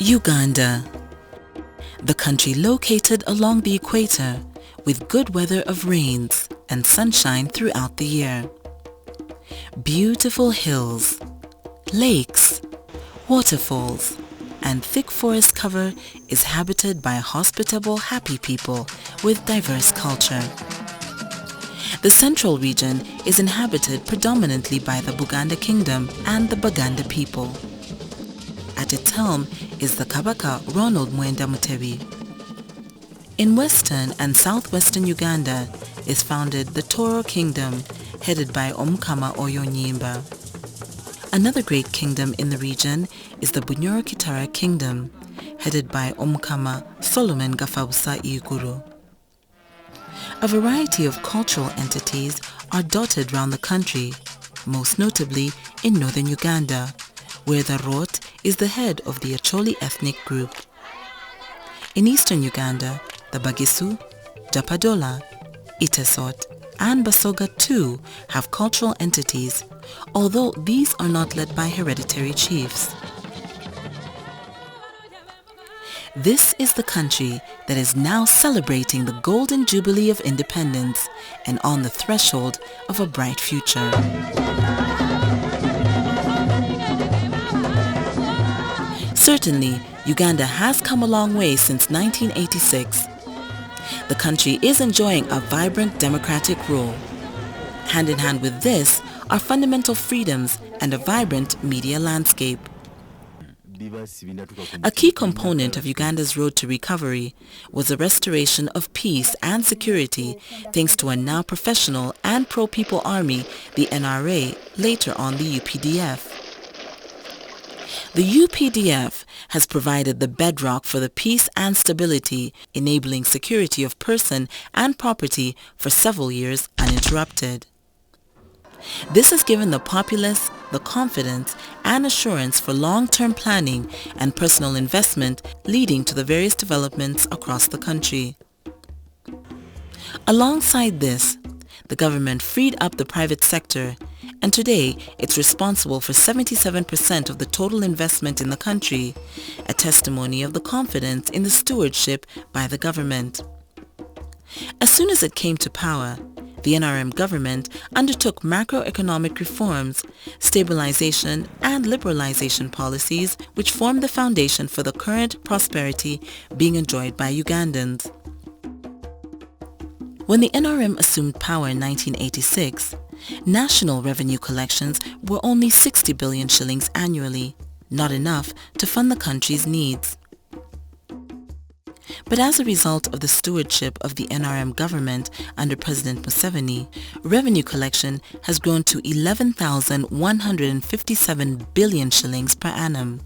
Uganda, the country located along the equator with good weather of rains and sunshine throughout the year. Beautiful hills, lakes, waterfalls, and thick forest cover is habited by hospitable, happy people with diverse culture. The central region is inhabited predominantly by the Buganda Kingdom and the Baganda people. At its helm is the Kabaka Ronald Mwenda Mutebi. In western and southwestern Uganda is founded the Toro Kingdom, headed by Omukama Oyonyimba. Another great kingdom in the region is the Bunyoro Kitara Kingdom, headed by Omukama Solomon Gafabusa Iguru. A variety of cultural entities are dotted round the country, most notably in northern Uganda, where the Rot is the head of the Acholi ethnic group. In eastern Uganda, the Bagisu, Japadola, Itesot, and Basoga too have cultural entities, although these are not led by hereditary chiefs. This is the country that is now celebrating the Golden Jubilee of Independence and on the threshold of a bright future. Certainly, Uganda has come a long way since 1986. The country is enjoying a vibrant democratic rule. Hand in hand with this are fundamental freedoms and a vibrant media landscape. A key component of Uganda's road to recovery was the restoration of peace and security thanks to a now professional and pro-people army, the NRA, later on the UPDF. The UPDF has provided the bedrock for the peace and stability, enabling security of person and property for several years uninterrupted. This has given the populace the confidence and assurance for long-term planning and personal investment, leading to the various developments across the country. Alongside this, the government freed up the private sector, and today it's responsible for 77% of the total investment in the country, a testimony of the confidence in the stewardship by the government. As soon as it came to power, the NRM government undertook macroeconomic reforms, stabilization and liberalization policies which formed the foundation for the current prosperity being enjoyed by Ugandans. When the NRM assumed power in 1986, national revenue collections were only 60 billion shillings annually, not enough to fund the country's needs. But as a result of the stewardship of the NRM government under President Museveni, revenue collection has grown to 11,157 billion shillings per annum.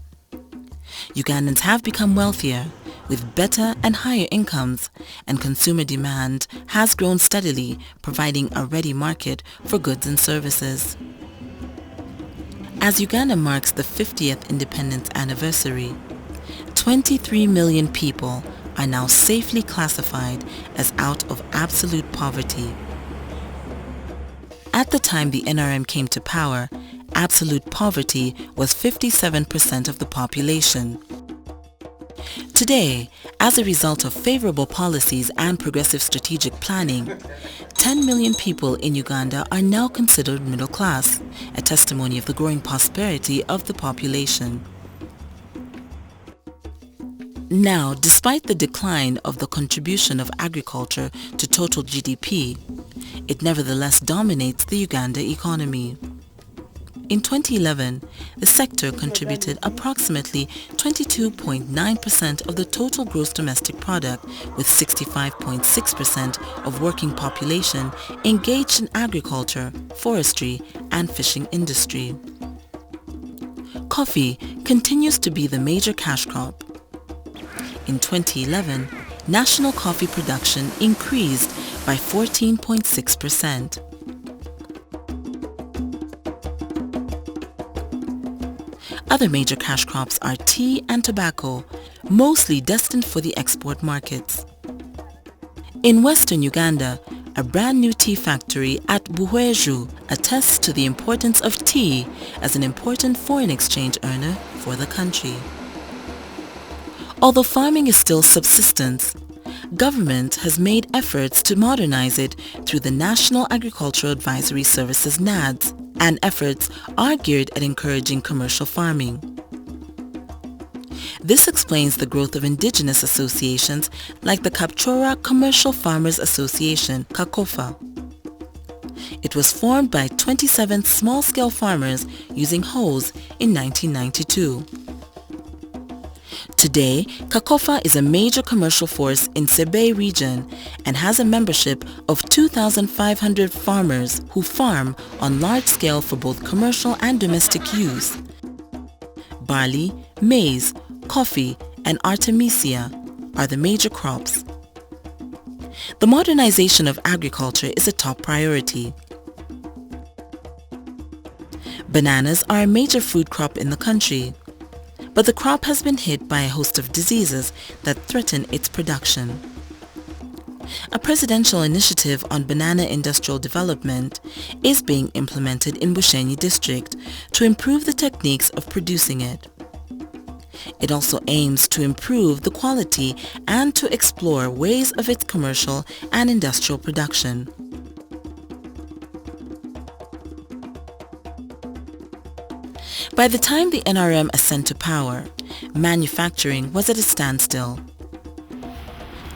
Ugandans have become wealthier, with better and higher incomes, and consumer demand has grown steadily, providing a ready market for goods and services. As Uganda marks the 50th independence anniversary, 23 million people are now safely classified as out of absolute poverty. At the time the NRM came to power, absolute poverty was 57% of the population. Today, as a result of favorable policies and progressive strategic planning, 10 million people in Uganda are now considered middle class, a testimony of the growing prosperity of the population. Now, despite the decline of the contribution of agriculture to total GDP, it nevertheless dominates the Uganda economy. In 2011, the sector contributed approximately 22.9% of the total gross domestic product, with 65.6% of working population engaged in agriculture, forestry, and fishing industry. Coffee continues to be the major cash crop. In 2011, national coffee production increased by 14.6%. Other major cash crops are tea and tobacco, mostly destined for the export markets. In western Uganda, a brand new tea factory at Buhweju attests to the importance of tea as an important foreign exchange earner for the country. Although farming is still subsistence, government has made efforts to modernize it through the National Agricultural Advisory Services (NADS), and efforts are geared at encouraging commercial farming. This explains the growth of indigenous associations like the Kapchora Commercial Farmers Association, KAKOFA. It was formed by 27 small-scale farmers using hoes in 1992. Today, KAKOFA is a major commercial force in Sebe region and has a membership of 2,500 farmers who farm on large scale for both commercial and domestic use. Barley, maize, coffee, and artemisia are the major crops. The modernization of agriculture is a top priority. Bananas are a major food crop in the country, but the crop has been hit by a host of diseases that threaten its production. A presidential initiative on banana industrial development is being implemented in Bushenyi district to improve the techniques of producing it. It also aims to improve the quality and to explore ways of its commercial and industrial production. By the time the NRM ascended to power, manufacturing was at a standstill.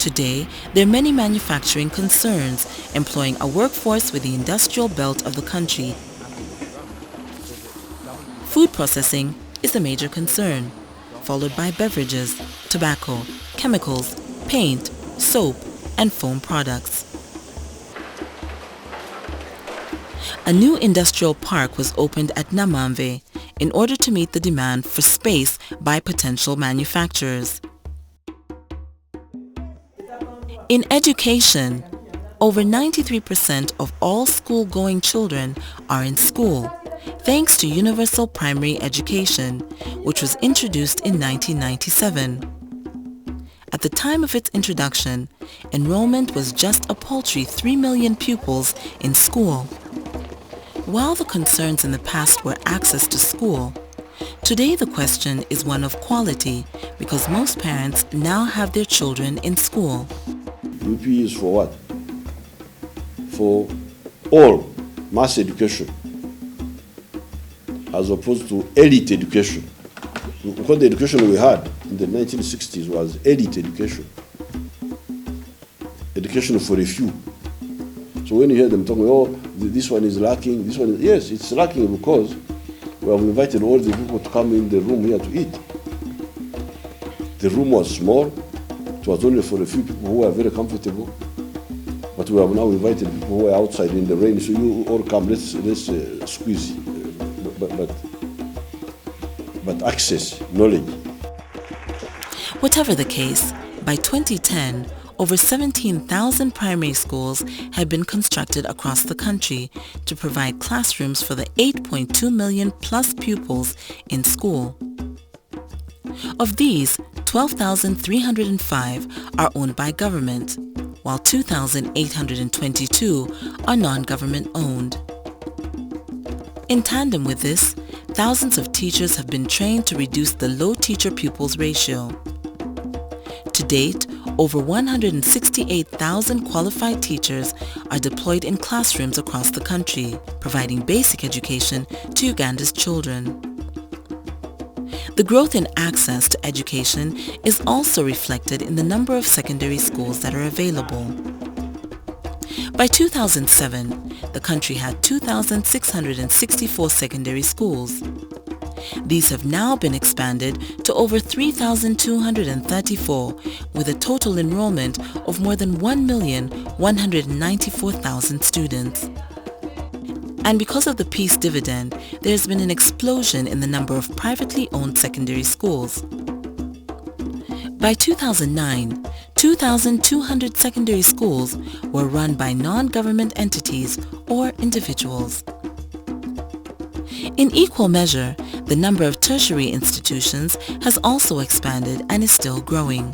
Today, there are many manufacturing concerns employing a workforce with the industrial belt of the country. Food processing is a major concern, followed by beverages, tobacco, chemicals, paint, soap, and foam products. A new industrial park was opened at Namamve in order to meet the demand for space by potential manufacturers. In education, over 93% of all school-going children are in school, thanks to universal primary education, which was introduced in 1997. At the time of its introduction, enrollment was just a paltry 3 million pupils in school. While the concerns in the past were access to school, today the question is one of quality because most parents now have their children in school. UP is for what? For all mass education, as opposed to elite education. Because the education we had in the 1960s was elite education. Education for a few. So when you hear them talking, oh, this one is lacking, this one is, yes, it's lacking because we have invited all the people to come in the room here to eat. The room was small, it was only for a few people who were very comfortable, but we have now invited people who are outside in the rain, so you all come, let's squeeze, but access, knowledge. Whatever the case, by 2010, over 17,000 primary schools had been constructed across the country to provide classrooms for the 8.2 million plus pupils in school. Of these, 12,305 are owned by government, while 2,822 are non-government owned. In tandem with this, thousands of teachers have been trained to reduce the low teacher-pupils ratio. To date, over 168,000 qualified teachers are deployed in classrooms across the country, providing basic education to Uganda's children. The growth in access to education is also reflected in the number of secondary schools that are available. By 2007, the country had 2,664 secondary schools. These have now been expanded to over 3,234, with a total enrollment of more than 1,194,000 students. And because of the peace dividend, there has been an explosion in the number of privately owned secondary schools. By 2009, 2,200 secondary schools were run by non-government entities or individuals. In equal measure, the number of tertiary institutions has also expanded and is still growing.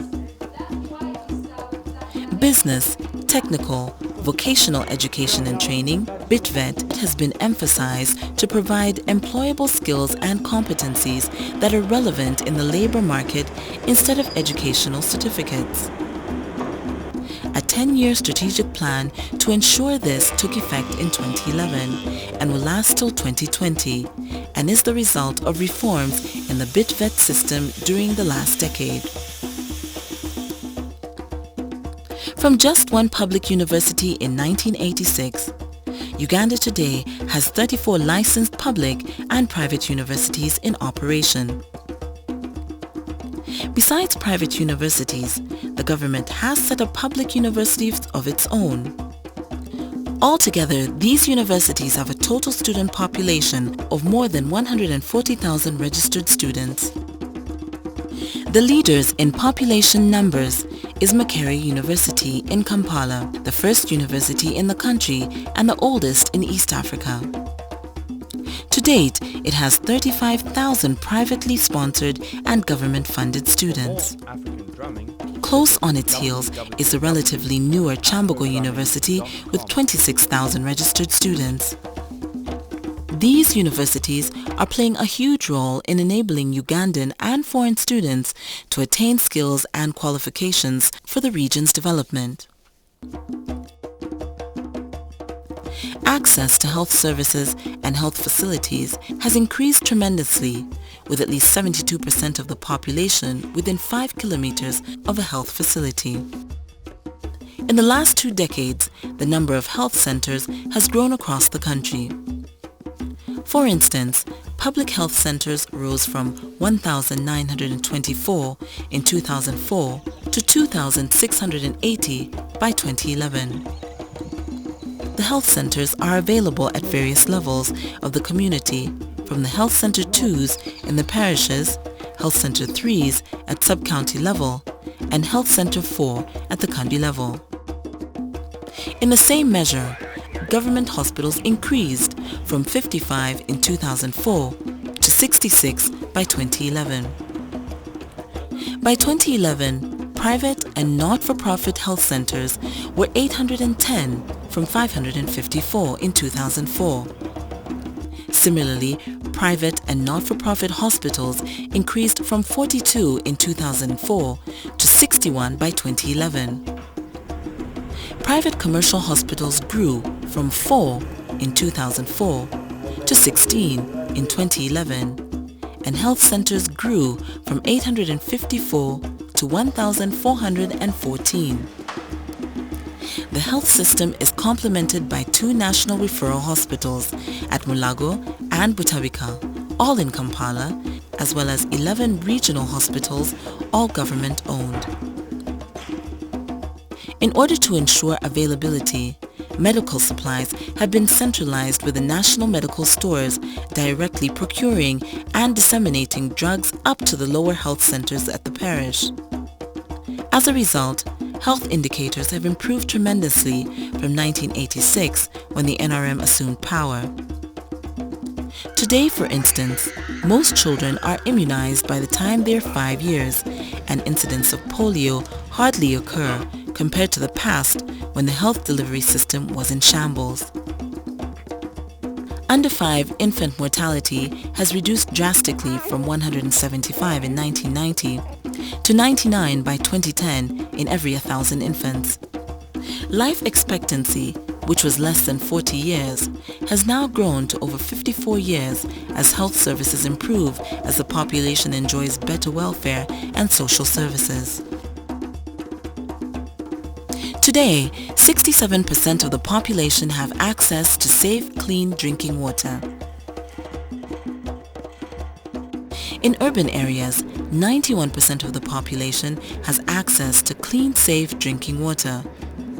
Business, technical, vocational education and training, BITVET, has been emphasized to provide employable skills and competencies that are relevant in the labor market instead of educational certificates. A 10-year strategic plan to ensure this took effect in 2011 and will last till 2020 and is the result of reforms in the BITVET system during the last decade. From just one public university in 1986, Uganda today has 34 licensed public and private universities in operation. Besides private universities, the government has set up public universities of its own. Altogether, these universities have a total student population of more than 140,000 registered students. The leaders in population numbers is Makerere University in Kampala, the first university in the country and the oldest in East Africa. To date, it has 35,000 privately sponsored and government-funded students. Close on its heels is the relatively newer Chambogo University with 26,000 registered students. These universities are playing a huge role in enabling Ugandan and foreign students to attain skills and qualifications for the region's development. Access to health services and health facilities has increased tremendously, with at least 72% of the population within 5 kilometers of a health facility. In the last 2 decades, the number of health centers has grown across the country. For instance, public health centers rose from 1,924 in 2004 to 2,680 by 2011. The health centers are available at various levels of the community, from the Health Center 2s in the parishes, Health Center 3s at sub-county level, and Health Center 4 at the county level. In the same measure, government hospitals increased from 55 in 2004 to 66 by 2011. By 2011, private and not-for-profit health centers were 810 from 554 in 2004. Similarly, private and not-for-profit hospitals increased from 42 in 2004 to 61 by 2011. Private commercial hospitals grew from 4 in 2004 to 16 in 2011, and health centers grew from 854 to 1,414. The health system is complemented by 2 national referral hospitals at Mulago and Butabika, all in Kampala, as well as 11 regional hospitals, all government-owned. In order to ensure availability, medical supplies have been centralized with the national medical stores directly procuring and disseminating drugs up to the lower health centers at the parish. As a result, health indicators have improved tremendously from 1986 when the NRM assumed power. Today, for instance, most children are immunized by the time they're 5 years, and incidents of polio hardly occur compared to the past when the health delivery system was in shambles. Under 5 infant mortality has reduced drastically from 175 in 1990 to 99 by 2010 in every 1,000 infants. Life expectancy, which was less than 40 years, has now grown to over 54 years as health services improve as the population enjoys better welfare and social services. Today, 67% of the population have access to safe, clean drinking water. In urban areas, 91% of the population has access to clean, safe drinking water,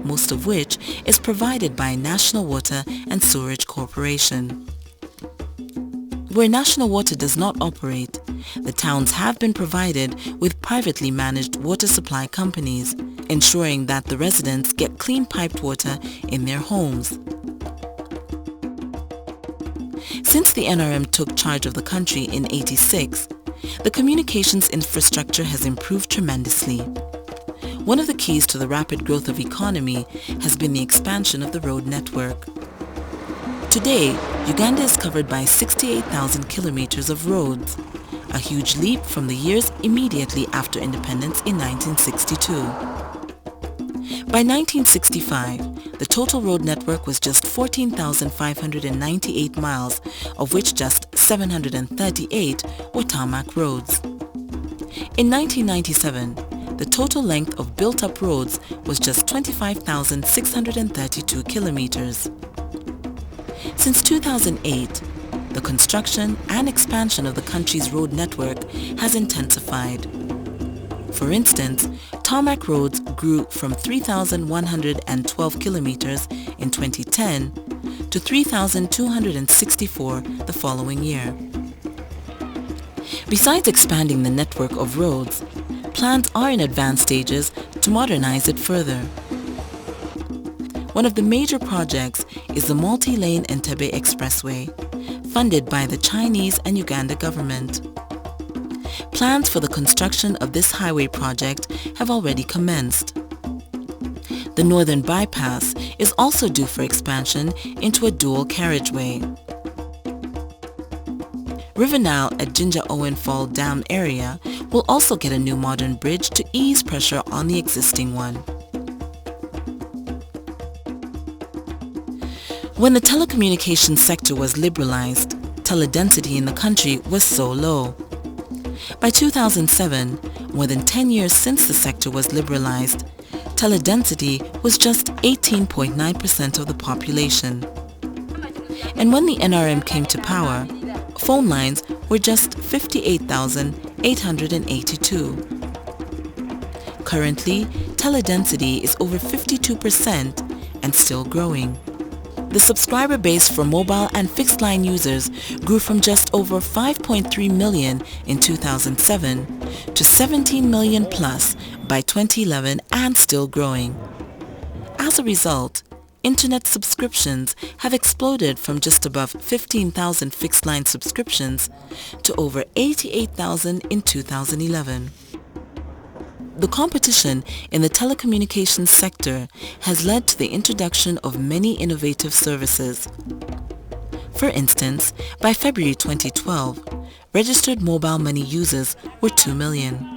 most of which is provided by National Water and Sewerage Corporation. Where National Water does not operate, the towns have been provided with privately managed water supply companies, ensuring that the residents get clean piped water in their homes. Since the NRM took charge of the country in '86, the communications infrastructure has improved tremendously. One of the keys to the rapid growth of economy has been the expansion of the road network. Today, Uganda is covered by 68,000 kilometers of roads, a huge leap from the years immediately after independence in 1962. By 1965, the total road network was just 14,598 miles, of which just 738 were tarmac roads. In 1997, the total length of built-up roads was just 25,632 kilometers. Since 2008, the construction and expansion of the country's road network has intensified. For instance, tarmac roads grew from 3,112 kilometers in 2010 to 3,264 the following year. Besides expanding the network of roads, plans are in advanced stages to modernize it further. One of the major projects is the multi-lane Entebbe Expressway, funded by the Chinese and Uganda government. Plans for the construction of this highway project have already commenced. The northern bypass is also due for expansion into a dual carriageway. River Nile at Ginger Owen Fall Dam area will also get a new modern bridge to ease pressure on the existing one. When the telecommunications sector was liberalized, teledensity in the country was so low. By 2007, more than 10 years since the sector was liberalized, teledensity was just 18.9% of the population. And when the NRM came to power, phone lines were just 58,882. Currently, teledensity is over 52% and still growing. The subscriber base for mobile and fixed line users grew from just over 5.3 million in 2007 to 17 million plus by 2011 and still growing. As a result, internet subscriptions have exploded from just above 15,000 fixed line subscriptions to over 88,000 in 2011. The competition in the telecommunications sector has led to the introduction of many innovative services. For instance, by February 2012, registered mobile money users were 2 million.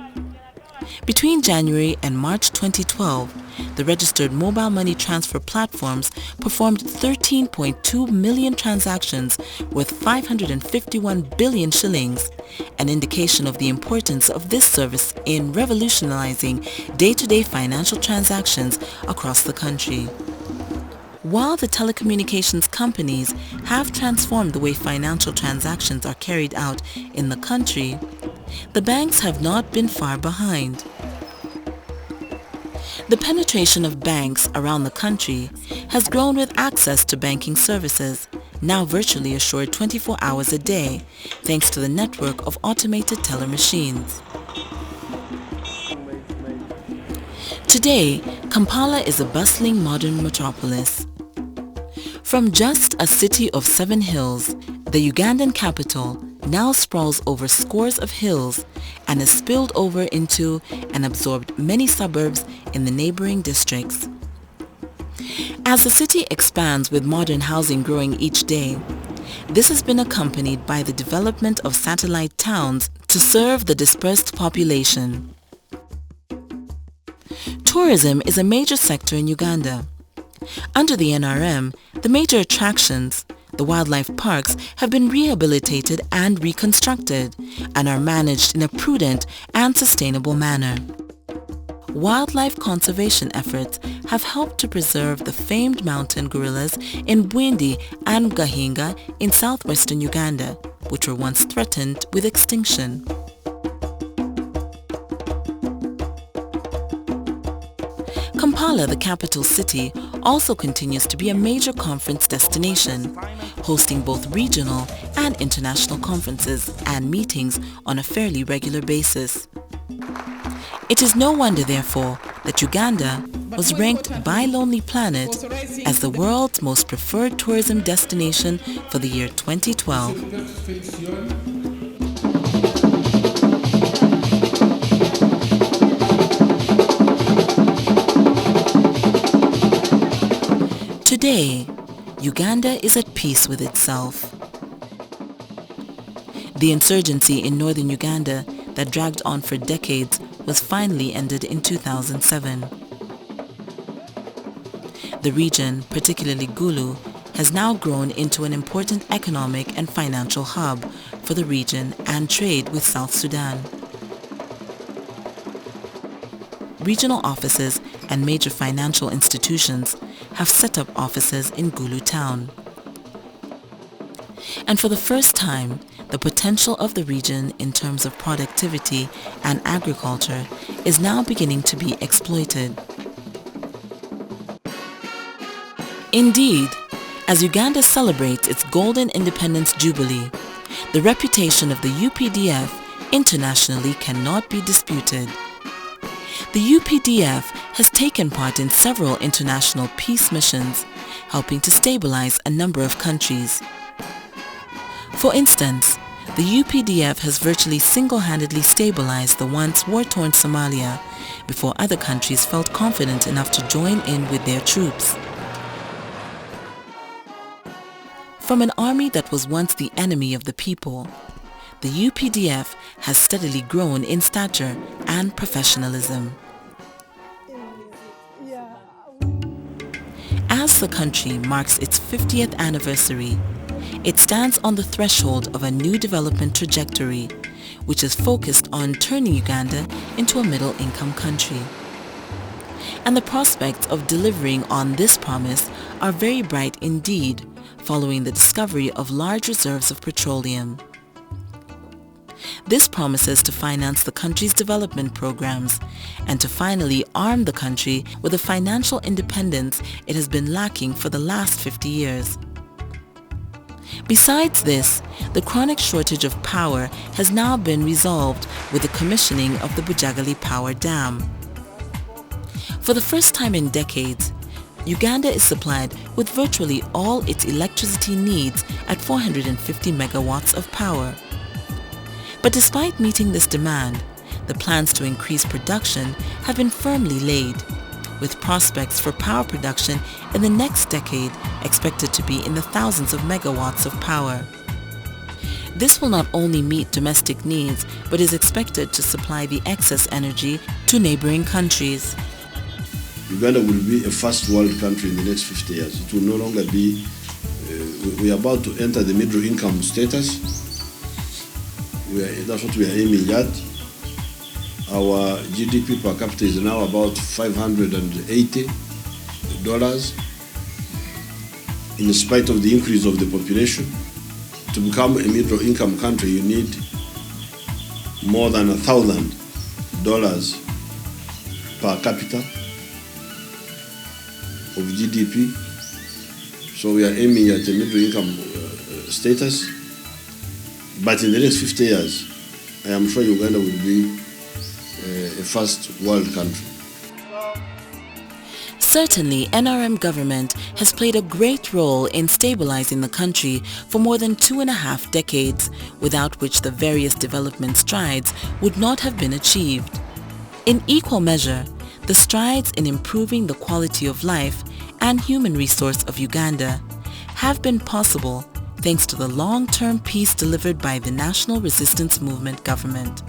Between January and March 2012, the registered mobile money transfer platforms performed 13.2 million transactions worth 551 billion shillings, an indication of the importance of this service in revolutionizing day-to-day financial transactions across the country. While the telecommunications companies have transformed the way financial transactions are carried out in the country, the banks have not been far behind. The penetration of banks around the country has grown with access to banking services, now virtually assured 24 hours a day, thanks to the network of automated teller machines. Today, Kampala is a bustling modern metropolis. From just a city of 7 hills, the Ugandan capital now sprawls over scores of hills and has spilled over into and absorbed many suburbs in the neighboring districts. As the city expands with modern housing growing each day, this has been accompanied by the development of satellite towns to serve the dispersed population. Tourism is a major sector in Uganda. Under the NRM, the major attractions, the wildlife parks, have been rehabilitated and reconstructed and are managed in a prudent and sustainable manner. Wildlife conservation efforts have helped to preserve the famed mountain gorillas in Bwindi and Gahinga in southwestern Uganda, which were once threatened with extinction. Kampala, the capital city, also continues to be a major conference destination, hosting both regional and international conferences and meetings on a fairly regular basis. It is no wonder, therefore, that Uganda was ranked by Lonely Planet as the world's most preferred tourism destination for the year 2012. Today, Uganda is at peace with itself. The insurgency in northern Uganda that dragged on for decades was finally ended in 2007. The region, particularly Gulu, has now grown into an important economic and financial hub for the region and trade with South Sudan. Regional offices and major financial institutions have set up offices in Gulu town. And for the first time, the potential of the region in terms of productivity and agriculture is now beginning to be exploited. Indeed, as Uganda celebrates its Golden Independence Jubilee, the reputation of the UPDF internationally cannot be disputed. The UPDF has taken part in several international peace missions, helping to stabilize a number of countries. For instance, the UPDF has virtually single-handedly stabilized the once war-torn Somalia before other countries felt confident enough to join in with their troops. From an army that was once the enemy of the people, the UPDF has steadily grown in stature and professionalism. As the country marks its 50th anniversary, it stands on the threshold of a new development trajectory, which is focused on turning Uganda into a middle-income country. And the prospects of delivering on this promise are very bright indeed, following the discovery of large reserves of petroleum. This promises to finance the country's development programs and to finally arm the country with the financial independence it has been lacking for the last 50 years. Besides this, the chronic shortage of power has now been resolved with the commissioning of the Bujagali Power Dam. For the first time in decades, Uganda is supplied with virtually all its electricity needs at 450 megawatts of power. But despite meeting this demand, the plans to increase production have been firmly laid, with prospects for power production in the next decade expected to be in the thousands of megawatts of power. This will not only meet domestic needs, but is expected to supply the excess energy to neighboring countries. Uganda will be a first world country in the next 50 years. It will no longer be, we are about to enter the middle income status. That's what we are aiming at. Our GDP per capita is now about $580. In spite of the increase of the population, to become a middle income country, you need more than $1,000 per capita of GDP. So we are aiming at a middle income status. But in the next 50 years, I am sure Uganda will be a first world country. Certainly, NRM government has played a great role in stabilizing the country for more than 2.5 decades, without which the various development strides would not have been achieved. In equal measure, the strides in improving the quality of life and human resource of Uganda have been possible thanks to the long-term peace delivered by the National Resistance Movement government.